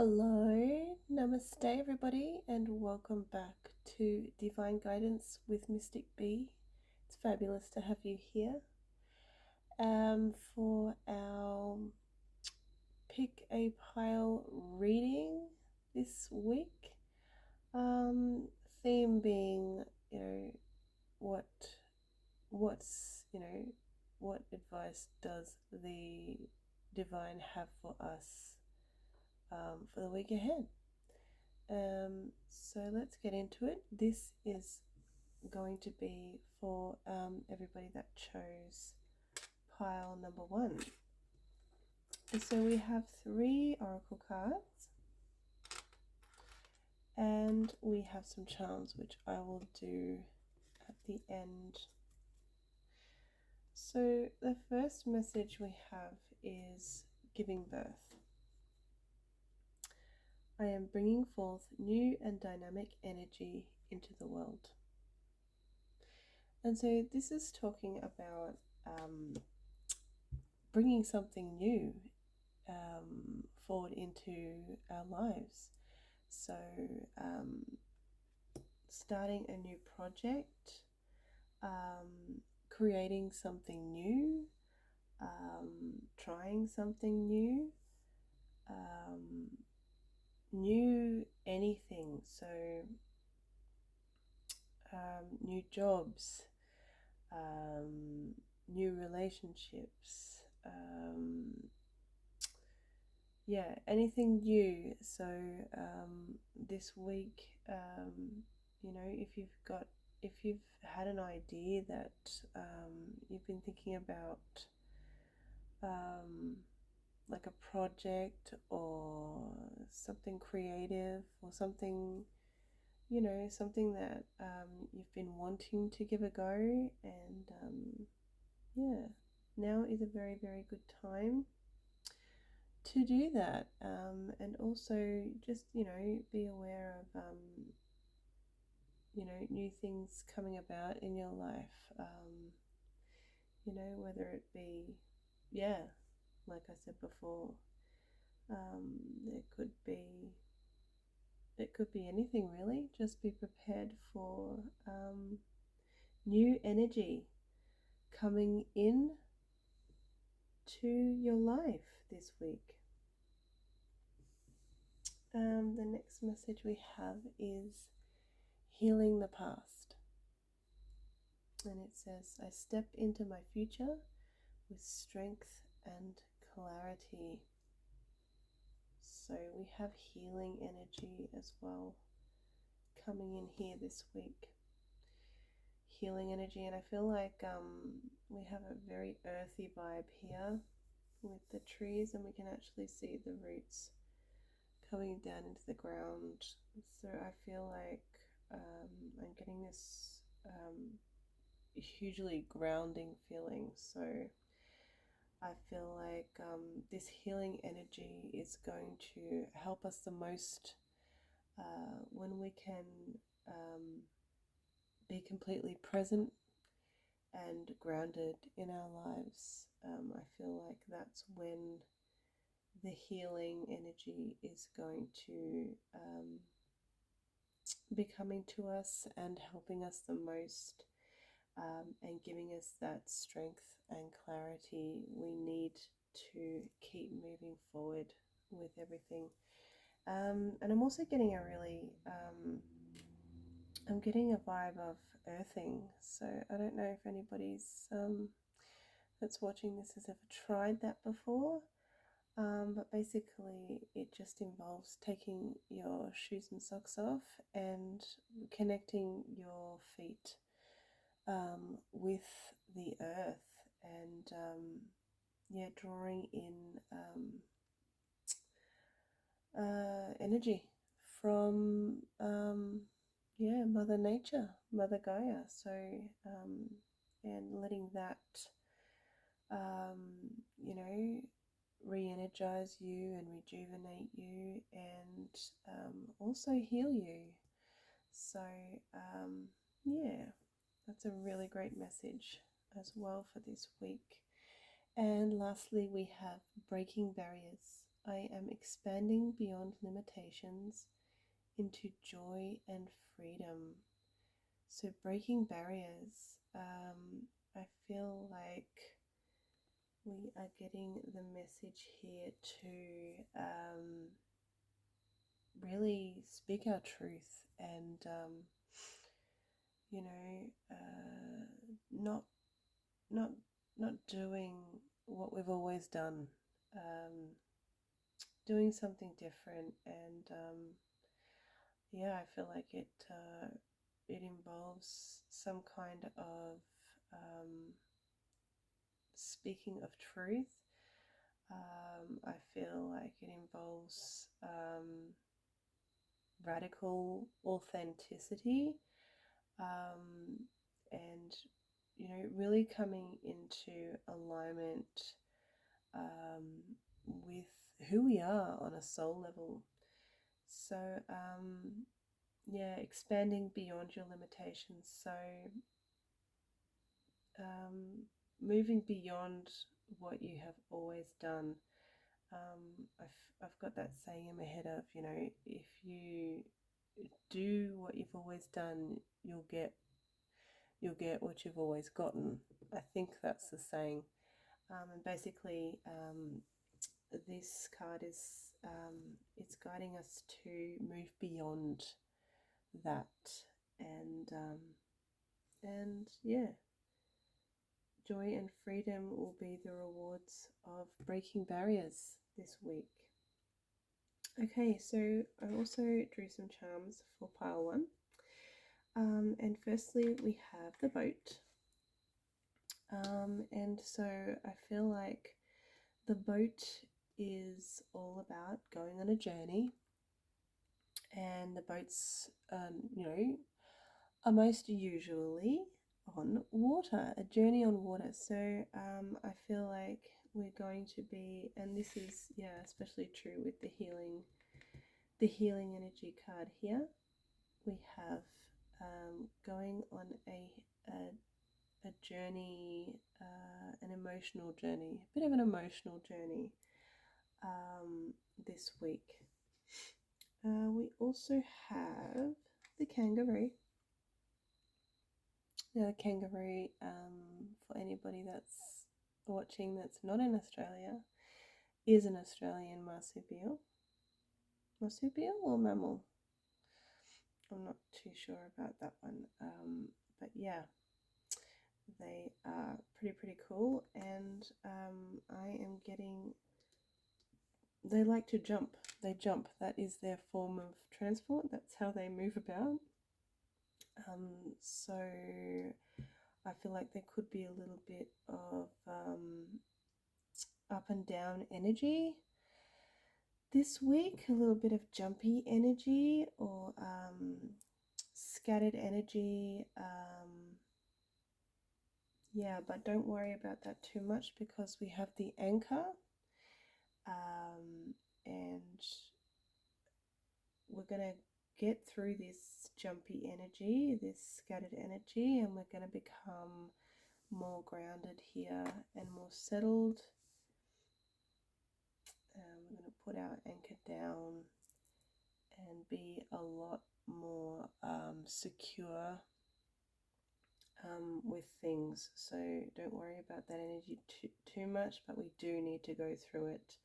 Hello, namaste everybody, and welcome back to Divine Guidance with Mystic B. It's fabulous to have you here for our pick a pile reading this week. Theme being, what advice does the divine have for us for the week ahead? So let's get into it. This is going to be for everybody that chose pile number 1. So we have 3 oracle cards and we have some charms, which I will do at the end. So the first message we have is giving birth. I am bringing forth new and dynamic energy into the world. And so this is talking about bringing something new forward into our lives. So starting a new project, creating something new, trying something new, new anything. So new jobs, new relationships, anything new. So this week, if you've had an idea that you've been thinking about, like a project or something creative or something, something that you've been wanting to give a go, and now is a very, very good time to do that. And also just, be aware of, new things coming about in your life, whether it be, like I said before, it could be anything really. Just be prepared for new energy coming in to your life this week. The next message we have is healing the past. And it says, I step into my future with strength and clarity. So we have healing energy as well coming in here this week. Healing energy, and I feel like we have a very earthy vibe here with the trees, and we can actually see the roots coming down into the ground. So I feel like I'm getting this hugely grounding feeling. So I feel like this healing energy is going to help us the most when we can be completely present and grounded in our lives. I feel like that's when the healing energy is going to be coming to us and helping us the most, and giving us that strength and clarity we need to keep moving forward with everything. And I'm also getting I'm getting a vibe of earthing. So I don't know if anybody's that's watching this has ever tried that before. But basically it just involves taking your shoes and socks off and connecting your feet with the earth, and drawing in energy from Mother Nature, Mother Gaia. So and letting that re-energize you and rejuvenate you, and also heal you. So that's a really great message as well for this week. And lastly, we have breaking barriers. I am expanding beyond limitations into joy and freedom. So, breaking barriers. I feel like we are getting the message here to really speak our truth and, you know, not not not doing what we've always done, doing something different, and yeah, I feel like it involves some kind of speaking of truth. I feel like it involves radical authenticity, and really coming into alignment with who we are on a soul level. So yeah, expanding beyond your limitations. So moving beyond what you have always done. I've got that saying in my head of, if you do what you've always done, you'll get what you've always gotten. I think that's the saying. And basically, this card is it's guiding us to move beyond that, and yeah, joy and freedom will be the rewards of breaking barriers this week. Okay, so I also drew some charms for pile one. And firstly, we have the boat. And so I feel like the boat is all about going on a journey, and the boats, are most usually on water, a journey on water. So I feel like we're going to be, and this is, yeah, especially true with the healing energy card here. We have going on a journey, an emotional journey, a bit of an emotional journey this week. We also have the kangaroo. Now, the kangaroo, for anybody that's watching that's not in Australia, is an Australian marsupial. Marsupial or mammal? I'm not too sure about that one. But yeah, they are pretty cool, and I am getting, they like to jump. They jump. That is their form of transport. That's how they move about. So I feel like there could be a little bit of up and down energy this week, a little bit of jumpy energy or scattered energy. Yeah, but don't worry about that too much because we have the anchor, and we're going to get through this jumpy energy, this scattered energy, and we're going to become more grounded here and more settled. We're going to put our anchor down and be a lot more secure with things. So don't worry about that energy too much, but we do need to go through it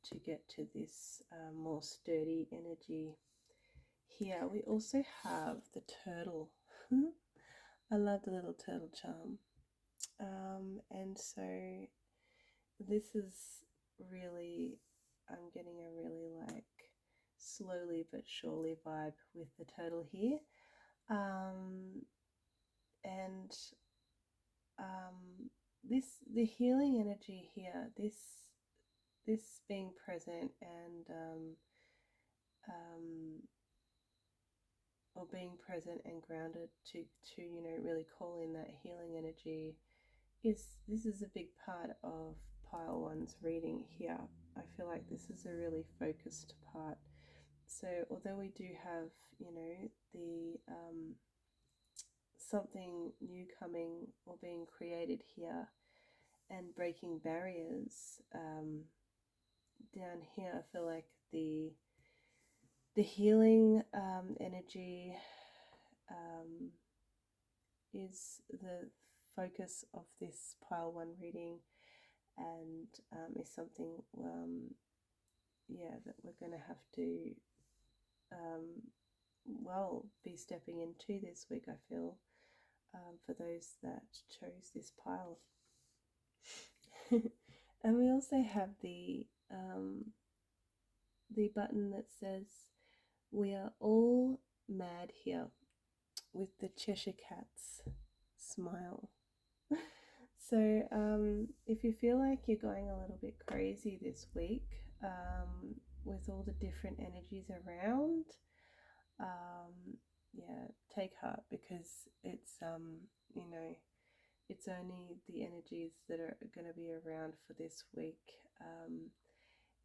to get to this more sturdy energy. Here we also have the turtle. I love the little turtle charm. And so this is really, I'm getting a really like slowly but surely vibe with the turtle here. And the healing energy here, this being present and or being present and grounded to really call in that healing energy, this is a big part of pile one's reading here. I feel like this is a really focused part. So although we do have the something new coming or being created here and breaking barriers, down here, I feel like the healing energy is the focus of this pile one reading, and is something yeah, that we're going to have to well be stepping into this week, I feel, for those that chose this pile. And we also have the button that says we are all mad here, with the Cheshire Cat's smile. So if you feel like you're going a little bit crazy this week, with all the different energies around, yeah, take heart, because it's you know, it's only the energies that are going to be around for this week.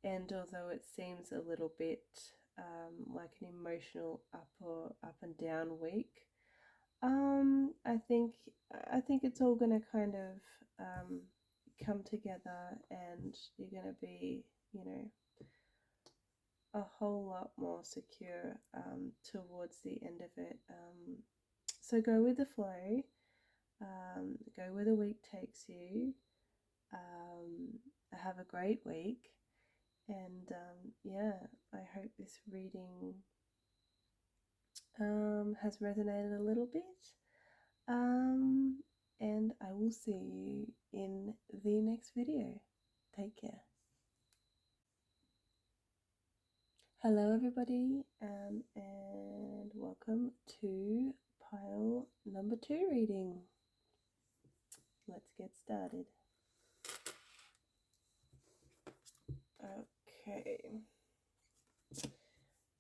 And although it seems a little bit like an emotional up and down week, I think it's all going to kind of come together, and you're going to be, you know, a whole lot more secure towards the end of it. So go with the flow, go where the week takes you. Have a great week, and yeah, I hope this reading has resonated a little bit. And I will see you in the next video. Take care. Hello everybody, and welcome to pile number 2 reading. Let's get started. Okay,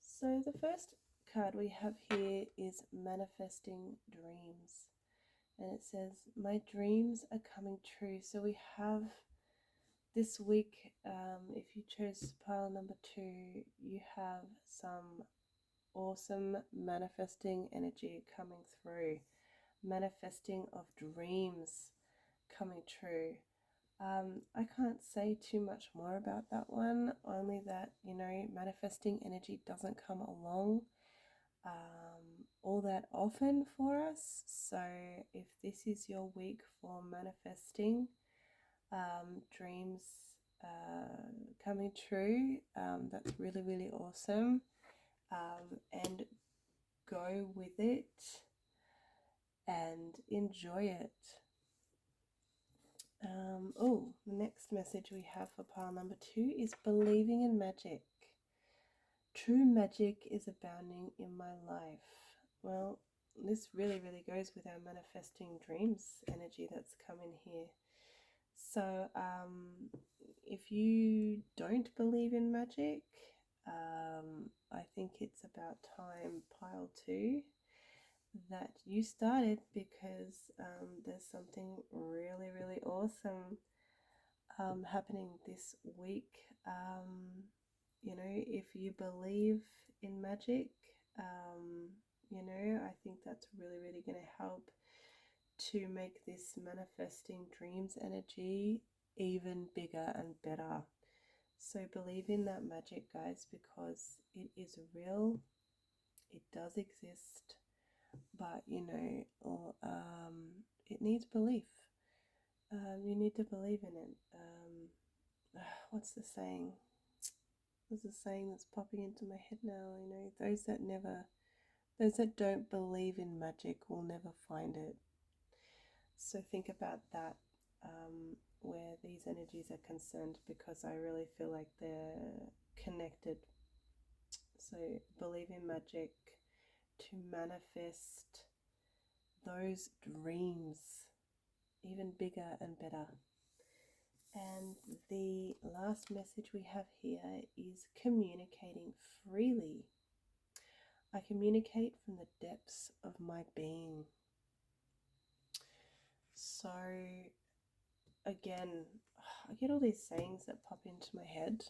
so the first card we have here is Manifesting Dreams, and it says, my dreams are coming true. So we have this week, if you chose pile number 2, you have some awesome manifesting energy coming through, manifesting of dreams coming true. I can't say too much more about that one, only that, you know, manifesting energy doesn't come along all that often for us. So if this is your week for manifesting dreams coming true, that's really, really awesome, and go with it and enjoy it. Oh, the next message we have for pile number 2 is believing in magic. True magic is abounding in my life. Well, this really, really goes with our manifesting dreams energy that's come in here. So if you don't believe in magic, I think it's about time, pile 2, that you started, because there's something really, really awesome happening this week. You know, if you believe in magic, you know, I think that's really, really going to help to make this manifesting dreams energy even bigger and better. So believe in that magic, guys, because it is real, it does exist, but you know, it needs belief. You need to believe in it. What's the saying? There's a saying that's popping into my head now. You know, those that don't believe in magic will never find it. So think about that, where these energies are concerned, because I really feel like they're connected. So believe in magic to manifest those dreams even bigger and better. And the last message we have here is communicating freely. I communicate from the depths of my being. So again, I get all these sayings that pop into my head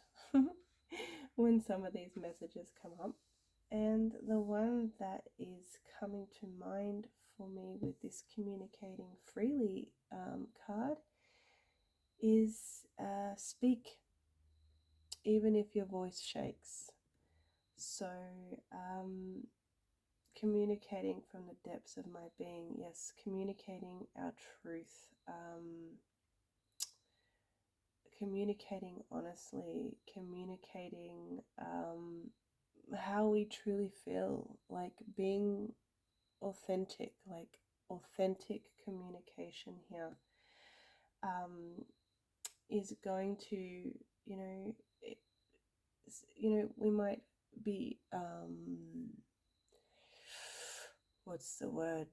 when some of these messages come up. And the one that is coming to mind for me with this communicating freely card is speak. even if your voice shakes. So, communicating from the depths of my being, yes, communicating our truth, communicating honestly, communicating how we truly feel, like being authentic, like authentic communication here is going to, it, we might be, what's the word?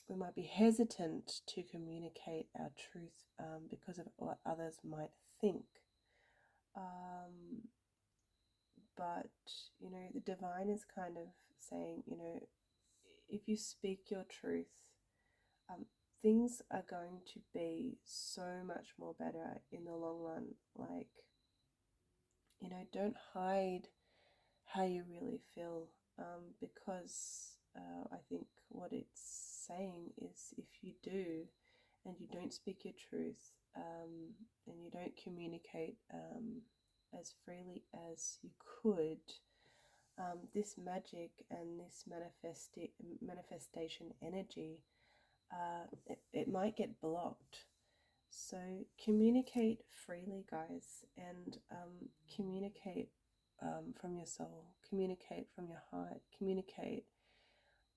We might be hesitant to communicate our truth because of what others might think. But, the divine is kind of saying, if you speak your truth, things are going to be so much more better in the long run. Like, don't hide how you really feel, because I think what it's saying is if you do and you don't speak your truth, and you don't communicate as freely as you could, this magic and this manifestation energy, it might get blocked. So communicate freely, guys, and communicate from your soul, communicate from your heart, communicate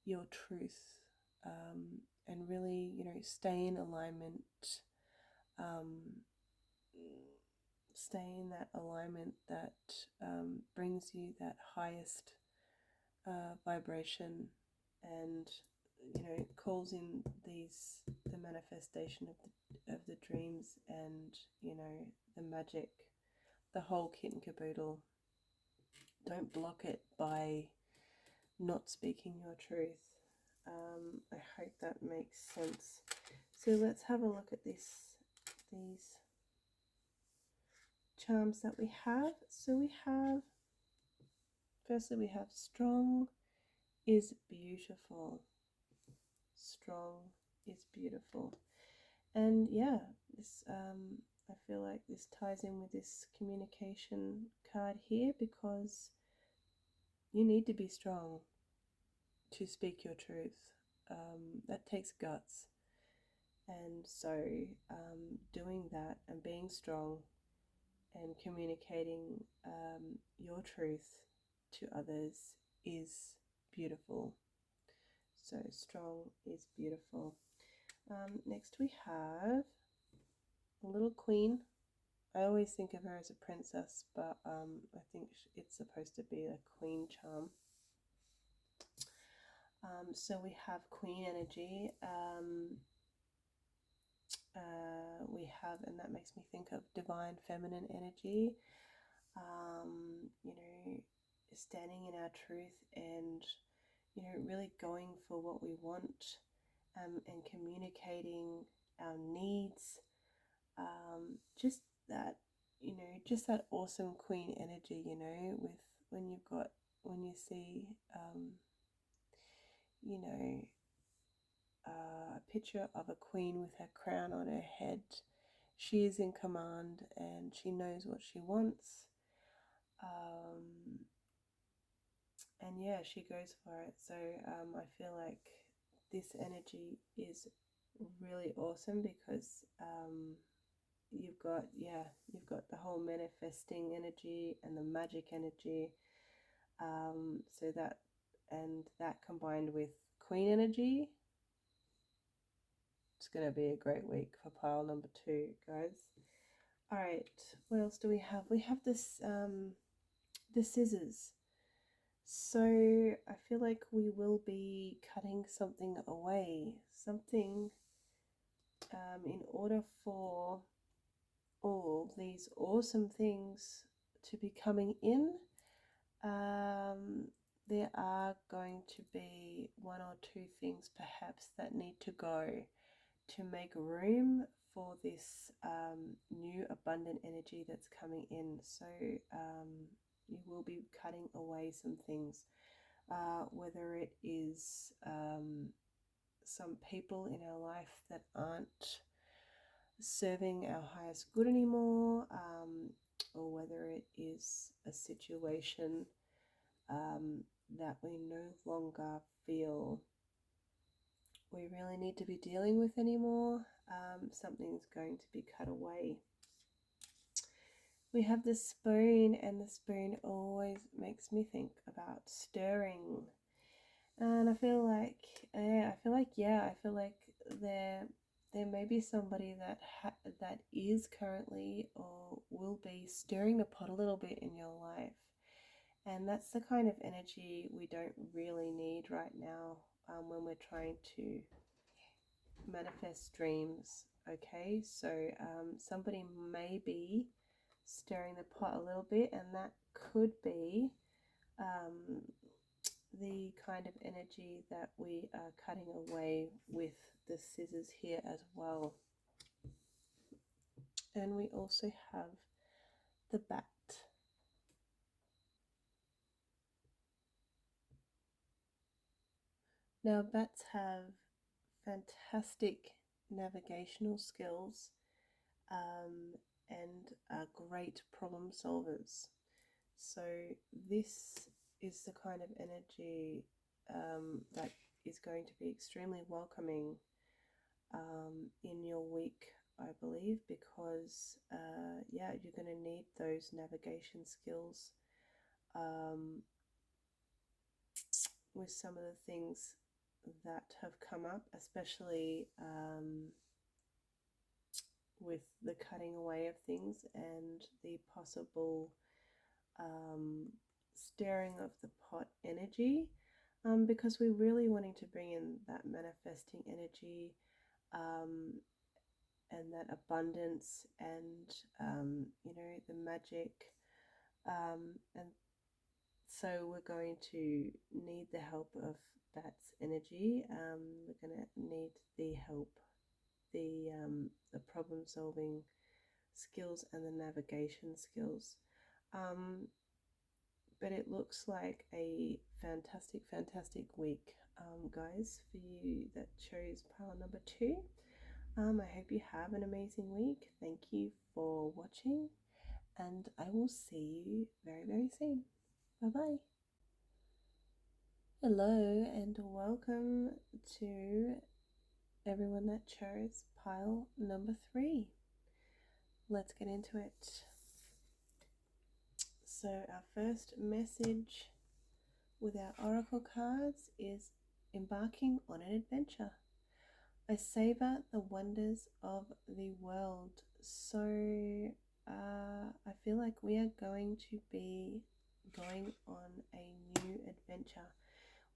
your truth, and really, stay in alignment, stay in that alignment that brings you that highest vibration, and calls in the manifestation of the dreams, and the magic, the whole kit and caboodle. Don't block it by not speaking your truth. I hope that makes sense. So let's have a look at these charms that we have. So we have, firstly, we have strong is beautiful. Strong is beautiful. And yeah, this I feel like this ties in with this communication card here, because you need to be strong to speak your truth. That takes guts. And so doing that and being strong and communicating your truth to others is beautiful. So strong is beautiful. Next we have a little queen. I always think of her as a princess, but I think it's supposed to be a queen charm. So we have queen energy. We have, and that makes me think of divine feminine energy. Standing in our truth, and really going for what we want, and communicating our needs. Just that, just that awesome queen energy. With when you see, a picture of a queen with her crown on her head. She is in command and she knows what she wants. And yeah, she goes for it. So I feel like this energy is really awesome, because you've got the whole manifesting energy and the magic energy. So that combined with queen energy, it's going to be a great week for pile number 2, guys. All right, what else do we have? We have this the scissors. So I feel like we will be cutting something away, something, in order for all these awesome things to be coming in. There are going to be 1 or 2 things perhaps that need to go to make room for this new abundant energy that's coming in. So you will be cutting away some things, whether it is some people in our life that aren't serving our highest good anymore, or whether it is a situation that we no longer feel we really need to be dealing with anymore. Something's going to be cut away. We have the spoon, and the spoon always makes me think about stirring. And I feel like, there may be somebody that is currently or will be stirring the pot a little bit in your life, and that's the kind of energy we don't really need right now when we're trying to manifest dreams. Okay, so somebody may be stirring the pot a little bit, and that could be um, the kind of energy that we are cutting away with the scissors here as well. And we also have the bat. Now, bats have fantastic navigational skills and are great problem solvers. So this is the kind of energy that is going to be extremely welcoming in your week, I believe, because you're going to need those navigation skills with some of the things that have come up, especially with the cutting away of things and the possible stirring of the pot energy, because we're really wanting to bring in that manifesting energy and that abundance and the magic, and so we're going to need the help of Bat's energy. We're going to need the help, the problem solving skills and the navigation skills. But it looks like a fantastic week, guys, for you that chose pile number 2. I hope you have an amazing week. Thank you for watching, and I will see you very soon. Bye-bye. Hello, and welcome to everyone that chose pile number 3. Let's get into it. So our first message with our oracle cards is embarking on an adventure. I savor the wonders of the world. So I feel like we are going to be going on a new adventure.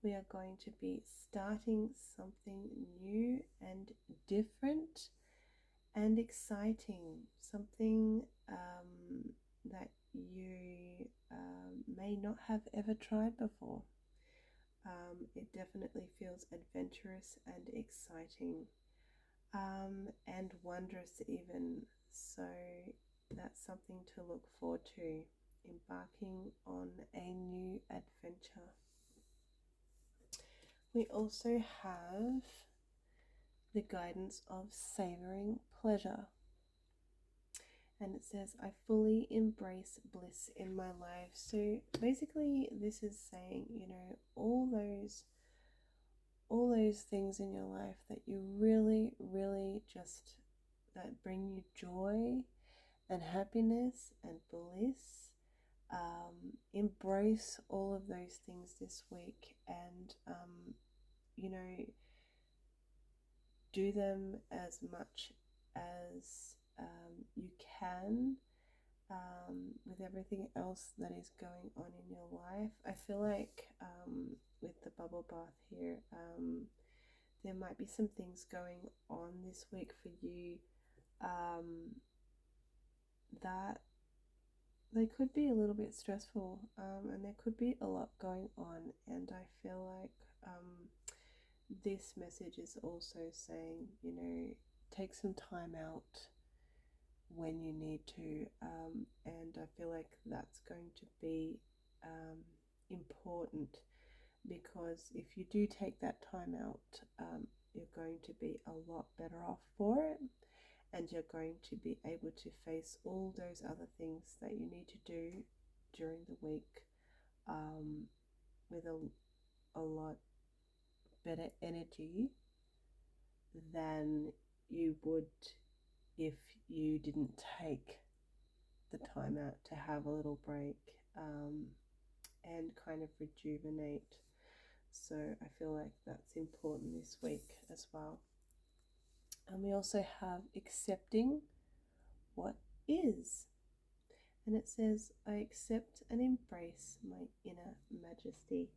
We are going to be starting something new and different and exciting, something that you may not have ever tried before. It definitely feels adventurous and exciting, and wondrous even. So that's something to look forward to, embarking on a new adventure. We also have the guidance of savoring pleasure. And it says, I fully embrace bliss in my life. So basically this is saying, all those things in your life that you really just, that bring you joy and happiness and bliss. Embrace all of those things this week, and do them as much as you can, with everything else that is going on in your life. I feel like with the bubble bath here, there might be some things going on this week for you that they could be a little bit stressful, and there could be a lot going on, and I feel like this message is also saying, take some time out when you need to, and I feel like that's going to be important, because if you do take that time out, you're going to be a lot better off for it, and you're going to be able to face all those other things that you need to do during the week with a lot better energy than you would if you didn't take the time out to have a little break and kind of rejuvenate. So I feel like that's important this week as well. And we also have accepting what is. And it says, I accept and embrace my inner majesty.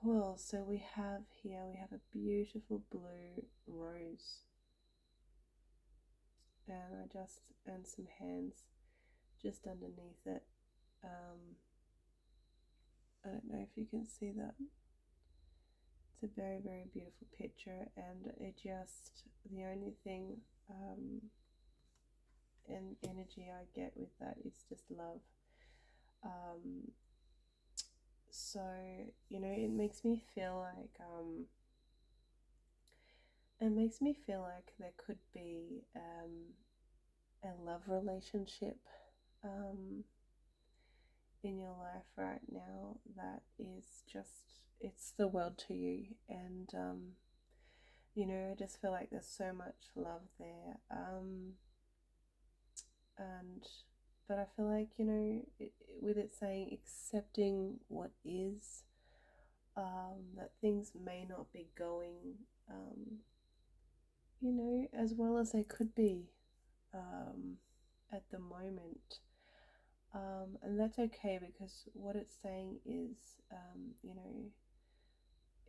Well, so we have a beautiful blue rose. And some hands just underneath it. I don't know if you can see that. It's a very, very beautiful picture, and the only thing and energy I get with that is just love. So, it makes me feel like there could be a love relationship in your life right now that is it's the world to you, and I just feel like there's so much love there, but I feel like with it saying accepting what is, that things may not be going as well as they could be at the moment. And that's okay, because what it's saying is,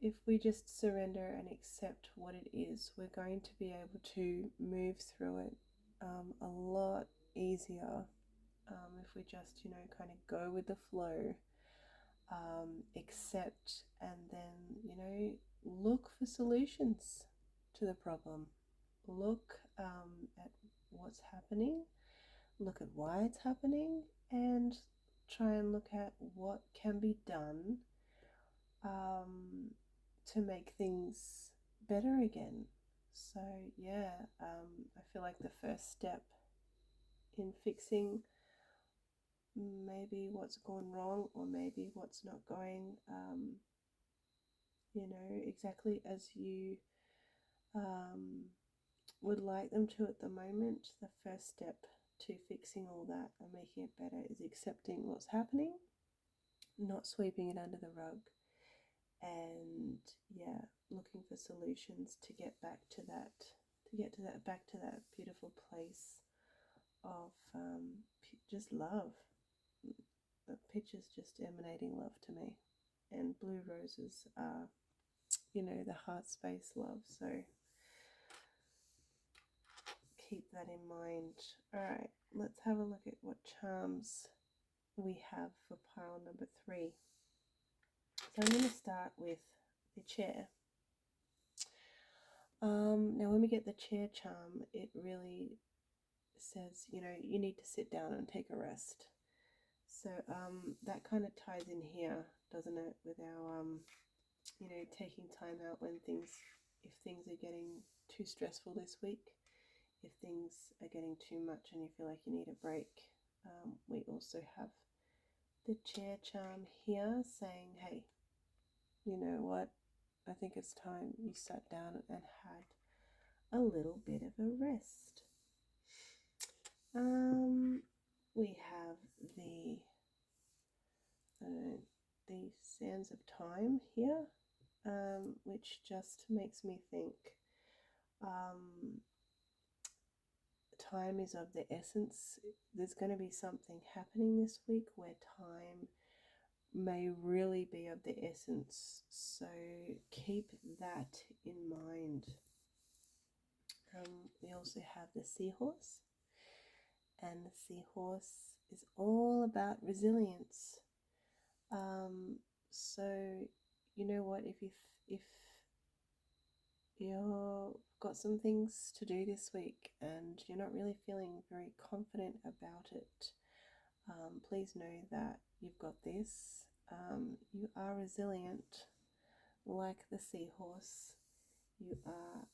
if we just surrender and accept what it is, we're going to be able to move through it a lot easier if we just, kind of go with the flow, accept, and then, look for solutions to the problem. Look at what's happening, look at why it's happening, and try and look at what can be done to make things better again. So yeah, I feel like the first step in fixing maybe what's gone wrong, or maybe what's not going exactly as you would like them to at the moment, the first step to fixing all that and making it better is accepting what's happening, not sweeping it under the rug, and looking for solutions to get back to that beautiful place of just love. The picture's just emanating love to me, and blue roses are the heart space love, so keep that in mind. Alright, let's have a look at what charms we have for pile number 3. So I'm going to start with the chair. Now when we get the chair charm, it really says, you need to sit down and take a rest. So that kind of ties in here, doesn't it, with our, taking time out if things are getting too stressful this week, if things are getting too much and you feel like you need a break. We also have the chair charm here saying, hey, you know what, I think it's time you sat down and had a little bit of a rest. We have the sands of time here, which just makes me think time is of the essence. There's going to be something happening this week where time may really be of the essence, so keep that in mind. We also have the seahorse, and the seahorse is all about resilience. So you know what, if you've got some things to do this week and you're not really feeling very confident about it, please know that you've got this. You are resilient like the seahorse. You are,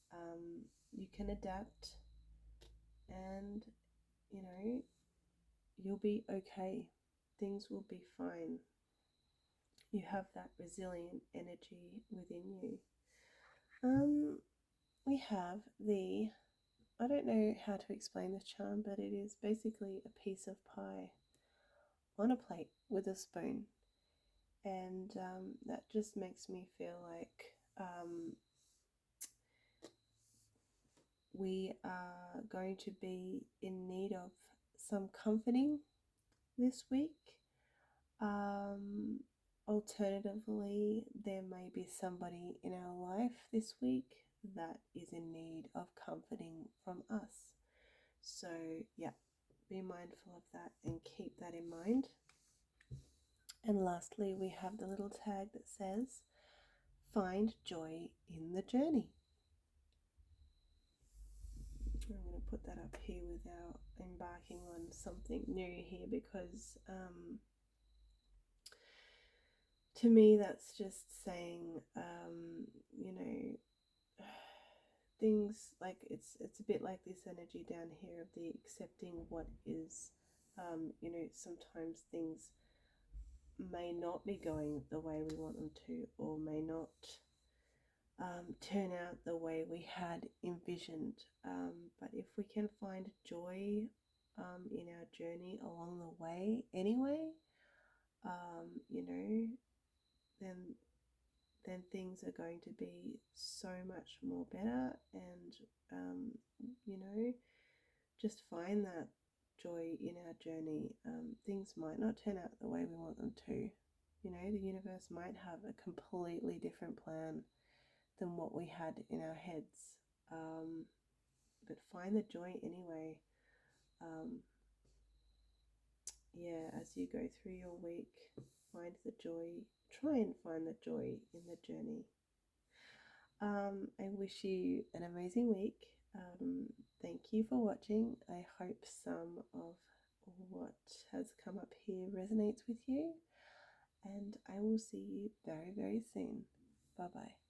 you can adapt, and you know, you'll be okay. Things will be fine. You have that resilient energy within you. We have the, I don't know how to explain this charm, but it is basically a piece of pie on a plate with a spoon. And that just makes me feel like we are going to be in need of some comforting this week. Alternatively, there may be somebody in our life this week that is in need of comforting from us. So, yeah, be mindful of that and keep that in mind. And lastly, we have the little tag that says, find joy in the journey. I'm going to put that up here without embarking on something new here, because to me that's just saying, you know, things like it's a bit like this energy down here of the accepting what is. You know, sometimes things may not be going the way we want them to, or may not turn out the way we had envisioned. But if we can find joy in our journey along the way anyway, you know, then things are going to be so much more better. And you know, just find that joy in our journey. Things might not turn out the way we want them to. You know, the universe might have a completely different plan than what we had in our heads. But find the joy anyway. Yeah, as you go through your week, find the joy. Try and find the joy in the journey. I wish you an amazing week. Thank you for watching. I hope some of what has come up here resonates with you. And I will see you very, very soon. Bye-bye.